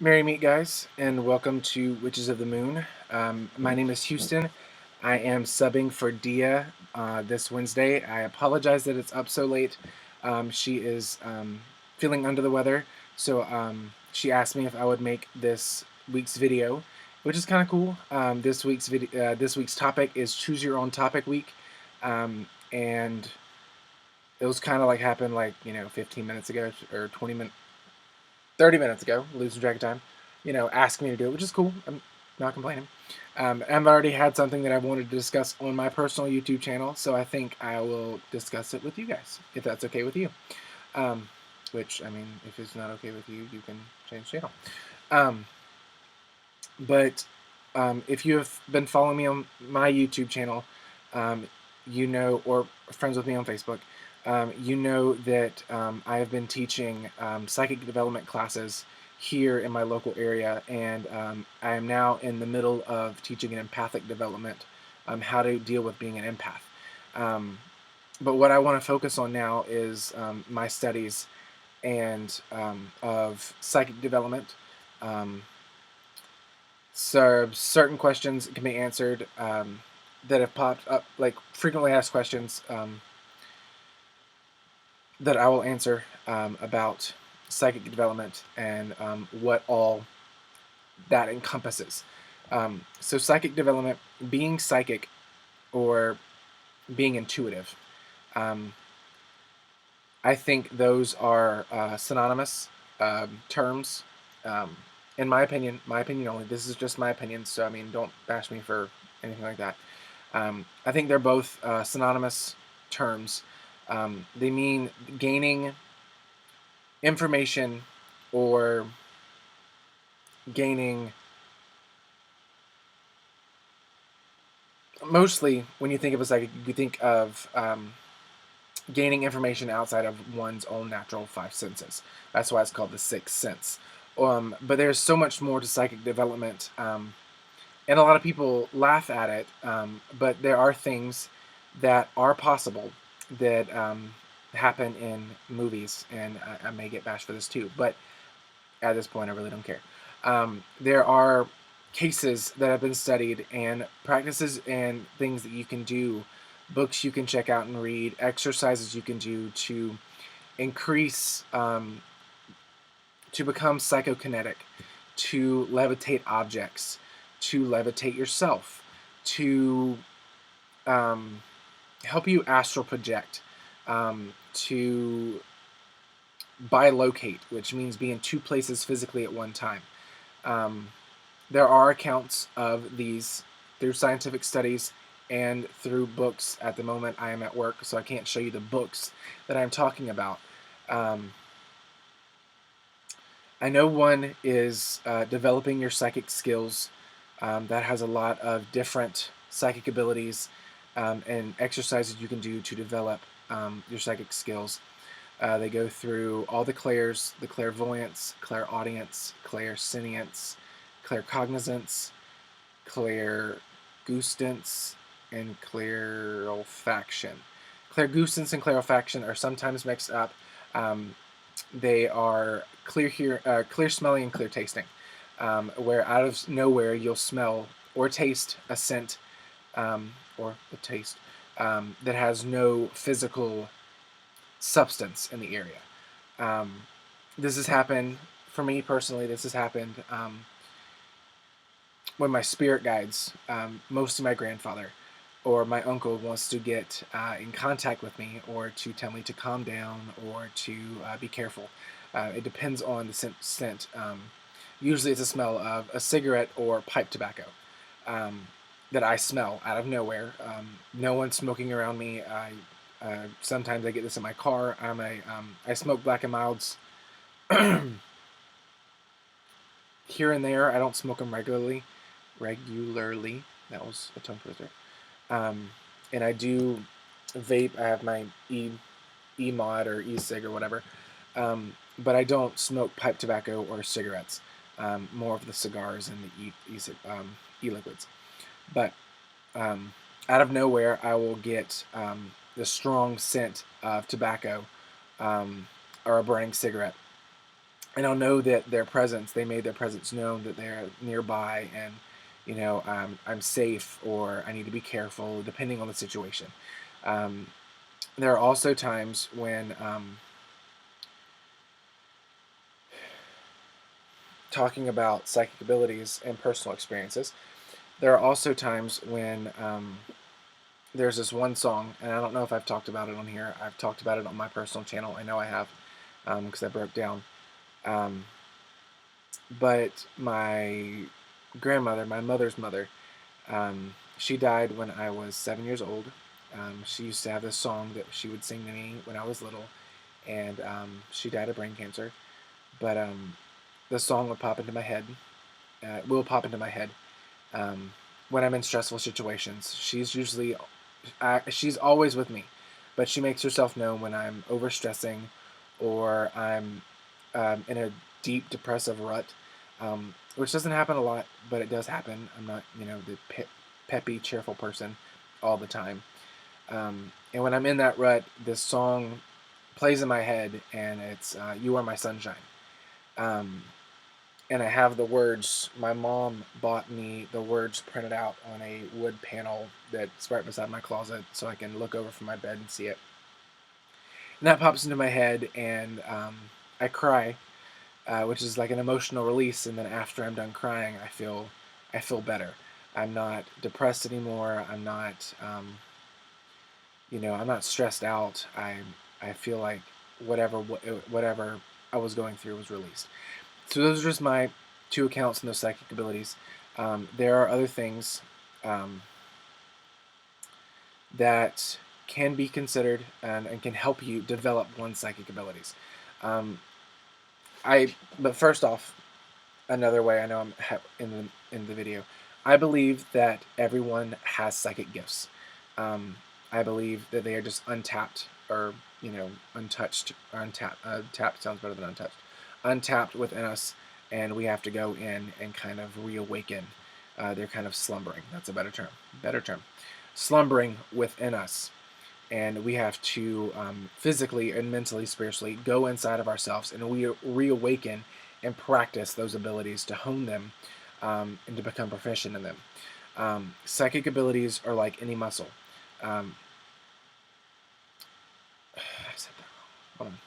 Merry meet, guys, and welcome to Witches of the Moon. My name is Houston. I am subbing for Dia this Wednesday. I apologize that it's up so late. She is feeling under the weather, so she asked me if I would make this week's video, which is kind of cool. This week's topic is Choose Your Own Topic Week, and it was kind of like happened 15 minutes ago or 30 minutes ago, losing track of time, asking me to do it, which is cool. I'm not complaining. I've already had something that I wanted to discuss on my personal YouTube channel, so I think I will discuss it with you guys, if that's okay with you. Which, I mean, if it's not okay with you, you can change channel. But if you have been following me on my YouTube channel, or friends with me on Facebook, you know that I have been teaching psychic development classes here in my local area, and I am now in the middle of teaching an empathic development, how to deal with being an empath. But what I want to focus on now is my studies and of psychic development. So certain questions can be answered that have popped up, like frequently asked questions that I will answer about psychic development and what all that encompasses. So psychic development, being psychic or being intuitive, I think those are synonymous terms. In my opinion only. This is just my opinion, so I mean, don't bash me for anything like that. I think they're both synonymous terms. They mean gaining information or gaining, mostly when you think of a psychic, you think of gaining information outside of one's own natural five senses. That's why it's called the sixth sense. But there's so much more to psychic development, and a lot of people laugh at it, but there are things that are possible that happen in movies, and I may get bashed for this too, but at this point I really don't care. There are cases that have been studied, and practices and things that you can do, books you can check out and read, exercises you can do to increase, to become psychokinetic, to levitate objects, to levitate yourself, to help you astral project, to bilocate, which means be in two places physically at one time. There are accounts of these through scientific studies and through books. At the moment, I am at work, so I can't show you the books that I'm talking about. I know one is developing your psychic skills. That has a lot of different psychic abilities and exercises you can do to develop your psychic skills. They go through all the clairs: the clairvoyance, clairaudience, clairsentience, claircognizance, clairgustance, and clairolfaction. Clairgustance and clairolfaction are sometimes mixed up. They are clear smelling and clear tasting, where out of nowhere you'll smell or taste a scent or a taste that has no physical substance in the area. This has happened for me personally. This has happened when my spirit guides, mostly my grandfather or my uncle, wants to get in contact with me, or to tell me to calm down, or to be careful. It depends on the scent. Usually it's a smell of a cigarette or pipe tobacco that I smell out of nowhere. No one's smoking around me. Sometimes I get this in my car. I smoke Black and Milds here and there. I don't smoke them regularly. That was a tongue twister. And I do vape. I have my E-mod or e-cig or whatever. But I don't smoke pipe tobacco or cigarettes. More of the cigars and the e-liquids. But out of nowhere, I will get the strong scent of tobacco or a burning cigarette. and I'll know that their presence, they made their presence known, that they're nearby, and I'm safe, or I need to be careful, depending on the situation. Um, there are also times when talking about psychic abilities and personal experiences, there are also times when there's this one song, and I don't know if I've talked about it on here. I've talked about it on my personal channel. I know I have, because I broke down. Um, but my grandmother, my mother's mother, she died when I was 7 years old. She used to have this song that she would sing to me when I was little, and she died of brain cancer. But the song would pop into my head. Will pop into my head when I'm in stressful situations. She's always with me, but she makes herself known when I'm overstressing, or I'm in a deep depressive rut, which doesn't happen a lot, but it does happen. I'm not, the peppy, cheerful person all the time. And when I'm in that rut, this song plays in my head, and it's "You Are My Sunshine." Um, and I have the words. My mom bought me the words printed out on a wood panel that's right beside my closet, so I can look over from my bed and see it. And that pops into my head, and I cry, which is like an emotional release. And then after I'm done crying, I feel better. I'm not depressed anymore. I'm not stressed out. I feel like whatever I was going through was released. So those are just my two accounts in those psychic abilities. There are other things um, that can be considered, and can help you develop one's psychic abilities. Um, but first off, another way I know I'm in the video, I believe that everyone has psychic gifts. I believe that they are just untapped, or untouched, or untapped. Tapped sounds better than untouched. Untapped within us, and we have to go in and kind of reawaken. They're kind of slumbering. That's a better term. Better term. Slumbering within us, and we have to physically and mentally, spiritually go inside of ourselves, and we reawaken and practice those abilities to hone them, and to become proficient in them. Psychic abilities are like any muscle. Um, I said that wrong. Hold on.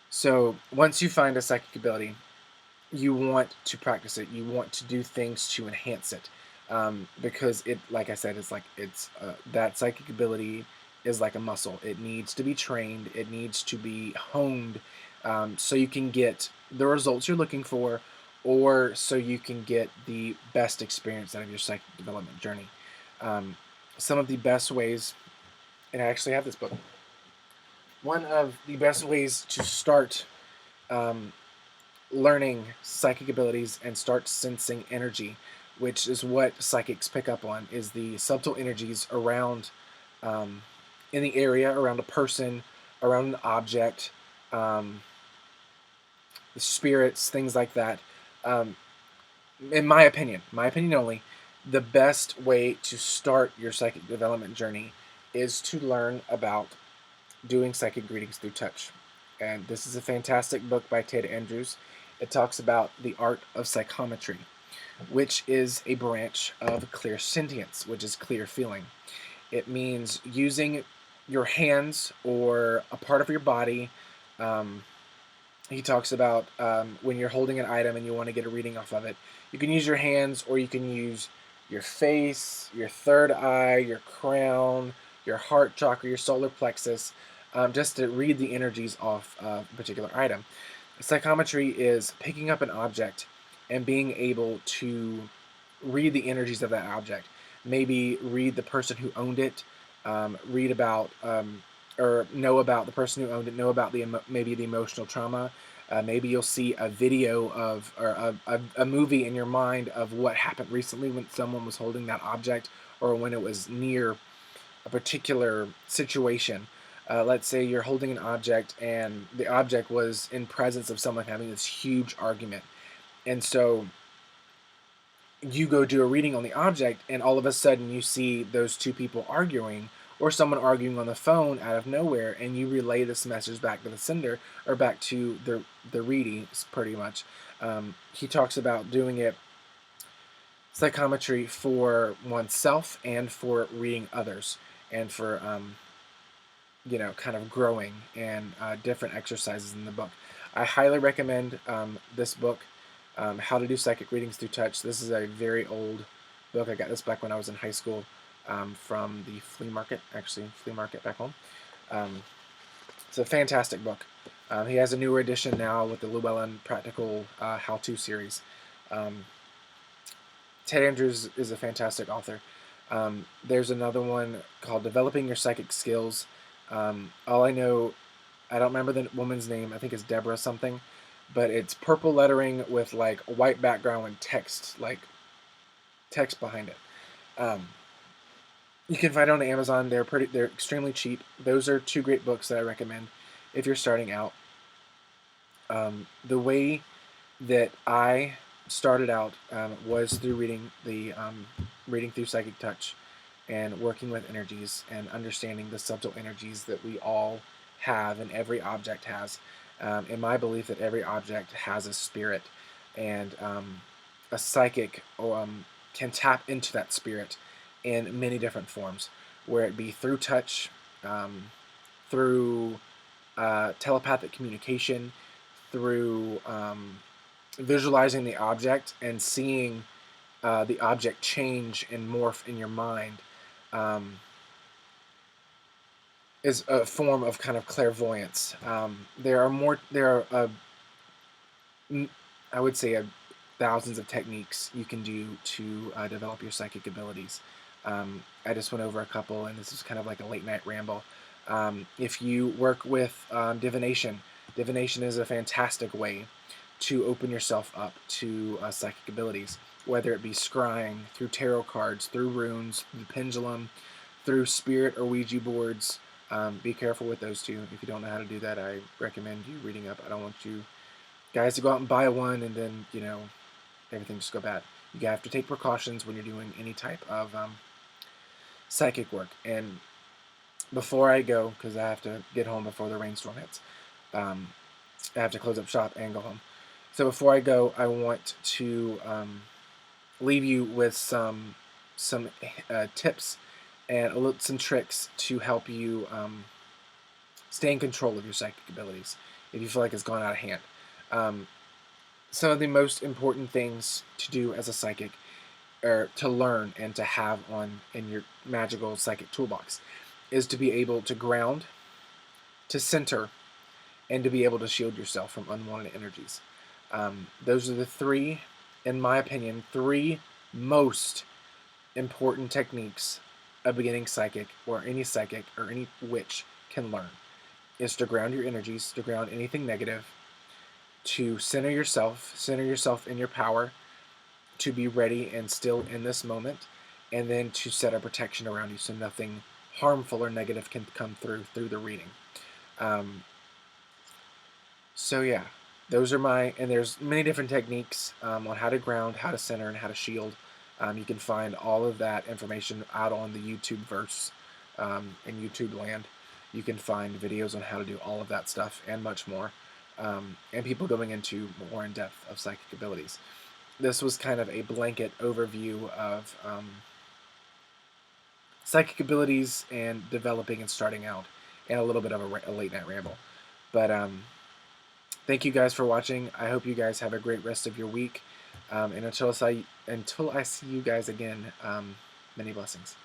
So once you find a psychic ability, you want to practice it. You want to do things to enhance it, because it, like I said, it's that psychic ability is like a muscle. It needs to be trained. It needs to be honed, so you can get the results you're looking for, or so you can get the best experience out of your psychic development journey. Um, some of the best ways, and I actually have this book. One of the best ways to start um, learning psychic abilities and start sensing energy, which is what psychics pick up on, is the subtle energies around, um, in the area, around a person, around an object, um, the spirits, things like that. Um, in my opinion only, the best way to start your psychic development journey is to learn about doing psychic readings through touch. And this is a fantastic book by Ted Andrews. It talks about the art of psychometry, which is a branch of clairsentience, which is clear feeling. It means using your hands or a part of your body. Um, he talks about when you're holding an item and you want to get a reading off of it, you can use your hands, or you can use your face, your third eye, your crown, your heart chakra, your solar plexus, just to read the energies off a particular item. Psychometry is picking up an object and being able to read the energies of that object. Maybe read the person who owned it, read about, or know about the person who owned it, know about maybe the emotional trauma. Maybe you'll see a video of, or a movie in your mind of what happened recently when someone was holding that object, or when it was near a particular situation. Let's say you're holding an object, and the object was in presence of someone having this huge argument. And so you go do a reading on the object, and all of a sudden you see those two people arguing, or someone arguing on the phone out of nowhere, and you relay this message back to the sender or back to the reading, pretty much. He talks about doing it psychometry for oneself and for reading others, and for kind of growing, and different exercises in the book. I highly recommend this book, How to Do Psychic Readings Through Touch. This is a very old book. I got this back when I was in high school, from the flea market back home. It's a fantastic book. He has a newer edition now with the Llewellyn Practical How-To series. Ted Andrews is a fantastic author. There's another one called Developing Your Psychic Skills. All I know, I don't remember the woman's name. I think it's Deborah something, but it's purple lettering with like a white background and text behind it. You can find it on Amazon. They're extremely cheap. Those are two great books that I recommend if you're starting out. The way that I started out was through reading through Psychic Touch, and working with energies and understanding the subtle energies that we all have and every object has. In my belief that every object has a spirit, and a psychic can tap into that spirit in many different forms, where it be through touch, through telepathic communication, through visualizing the object and seeing the object change and morph in your mind, is a form of kind of clairvoyance. There are I would say thousands of techniques you can do to develop your psychic abilities. I just went over a couple, and this is kind of like a late night ramble. If you work with divination is a fantastic way to open yourself up to psychic abilities, whether it be scrying, through tarot cards, through runes, through the pendulum, through spirit or Ouija boards. Be careful with those two. If you don't know how to do that, I recommend you reading up. I don't want you guys to go out and buy one and then, everything just go bad. You have to take precautions when you're doing any type of psychic work. And before I go, because I have to get home before the rainstorm hits, I have to close up shop and go home. So before I go, I want to leave you with some tips and some tricks to help you stay in control of your psychic abilities if you feel like it's gone out of hand. Some of the most important things to do as a psychic, or to learn and to have in your magical psychic toolbox, is to be able to ground, to center, and to be able to shield yourself from unwanted energies. Those are the three, in my opinion, most important techniques a beginning psychic or any witch can learn. Is to ground your energies, to ground anything negative, to center yourself in your power, to be ready and still in this moment, and then to set a protection around you so nothing harmful or negative can come through the reading. So yeah, those are and there's many different techniques on how to ground, how to center, and how to shield. You can find all of that information out on the YouTube verse, in YouTube land. You can find videos on how to do all of that stuff and much more, and people going into more in depth of psychic abilities. This was kind of a blanket overview of psychic abilities and developing and starting out, and a little bit of a late night ramble. But thank you guys for watching. I hope you guys have a great rest of your week. And until I see you guys again, many blessings.